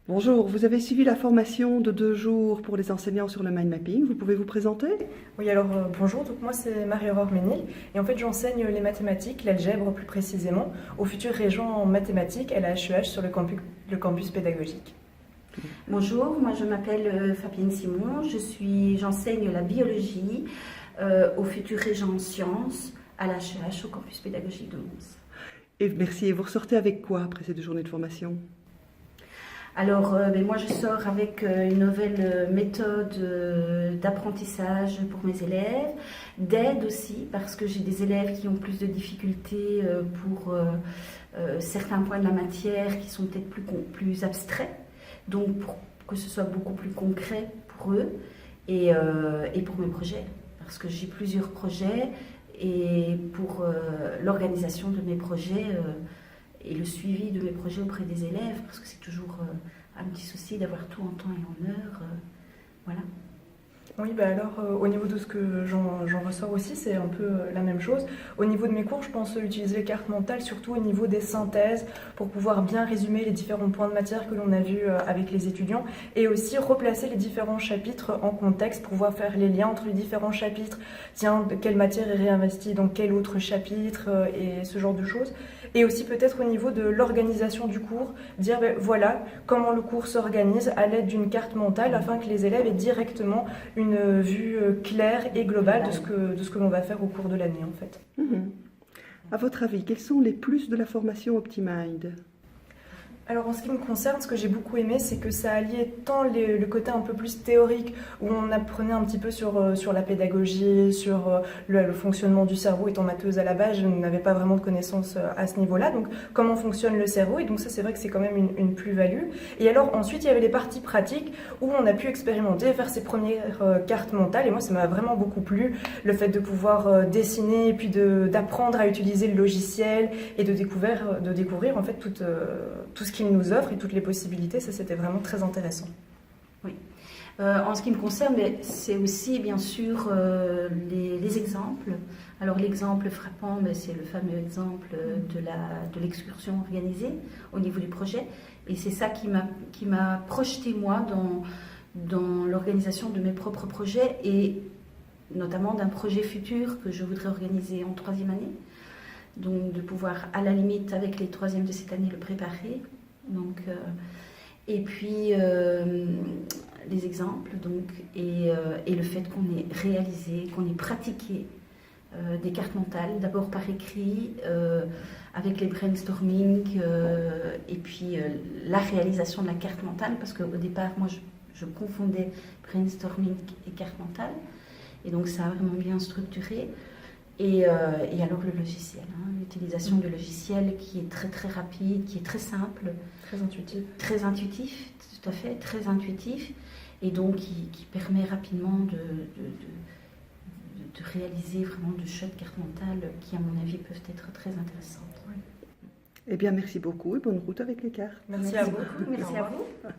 Bonjour, vous avez suivi la formation de 2 jours pour les enseignants sur le mind mapping. Vous pouvez vous présenter? Oui, alors bonjour, donc moi c'est Marie-Aurore Ménil et en fait j'enseigne les mathématiques, l'algèbre plus précisément, aux futurs régents en mathématiques à la HEH sur le campus pédagogique. Bonjour, moi je m'appelle Fabienne Simon, j'enseigne la biologie aux futurs régents en sciences à la HEH au campus pédagogique de Mons. Et merci. Et vous ressortez avec quoi après ces 2 journées de formation? Alors, moi je sors avec une nouvelle méthode d'apprentissage pour mes élèves, d'aide aussi, parce que j'ai des élèves qui ont plus de difficultés pour certains points de la matière qui sont peut-être plus abstraits, donc pour que ce soit beaucoup plus concret pour eux et pour mes projets, parce que j'ai plusieurs projets et pour l'organisation de mes projets et le suivi de mes projets auprès des élèves, parce que c'est toujours un petit souci d'avoir tout en temps et en heure. Voilà. Oui, alors au niveau de ce que j'en ressors aussi, c'est un peu la même chose. Au niveau de mes cours, je pense utiliser les cartes mentales, surtout au niveau des synthèses, pour pouvoir bien résumer les différents points de matière que l'on a vus avec les étudiants, et aussi replacer les différents chapitres en contexte pour pouvoir faire les liens entre les différents chapitres. Tiens, quelle matière est réinvestie dans quel autre chapitre, et ce genre de choses. Et aussi peut-être au niveau de l'organisation du cours, dire voilà comment le cours s'organise à l'aide d'une carte mentale afin que les élèves aient directement une vue claire et globale de ce que l'on va faire au cours de l'année en fait. À votre avis, quels sont les plus de la formation OptiMind? Alors en ce qui me concerne, ce que j'ai beaucoup aimé, c'est que ça alliait tant le côté un peu plus théorique, où on apprenait un petit peu sur la pédagogie, sur le fonctionnement du cerveau. Étant matheuse à la base, je n'avais pas vraiment de connaissances à ce niveau-là, donc comment fonctionne le cerveau, et donc ça c'est vrai que c'est quand même une plus-value. Et alors ensuite, il y avait les parties pratiques, où on a pu expérimenter, faire ses premières cartes mentales, et moi ça m'a vraiment beaucoup plu, le fait de pouvoir dessiner, et puis d'apprendre à utiliser le logiciel, et de découvrir en fait tout ce qu'il nous offre et toutes les possibilités, ça c'était vraiment très intéressant. Oui. En ce qui me concerne, c'est aussi bien sûr les exemples. Alors l'exemple frappant, c'est le fameux exemple de l'excursion organisée au niveau du projet. Et c'est ça qui m'a projeté moi dans l'organisation de mes propres projets et notamment d'un projet futur que je voudrais organiser en 3e année. Donc de pouvoir à la limite avec les 3e de cette année le préparer. Donc, et puis les exemples donc, et le fait qu'on ait réalisé, qu'on ait pratiqué des cartes mentales, d'abord par écrit, avec les brainstorming et puis la réalisation de la carte mentale, parce qu'au départ, moi je confondais brainstorming et carte mentale, et donc ça a vraiment bien structuré. Et alors le logiciel, l'utilisation du logiciel qui est très très rapide, qui est très simple. Très intuitif. Très intuitif, tout à fait, très intuitif. Et donc qui permet rapidement de réaliser vraiment de chouettes cartes mentales qui à mon avis peuvent être très intéressantes. Eh bien merci beaucoup et bonne route avec les cartes. Merci à vous. Beaucoup, merci à vous.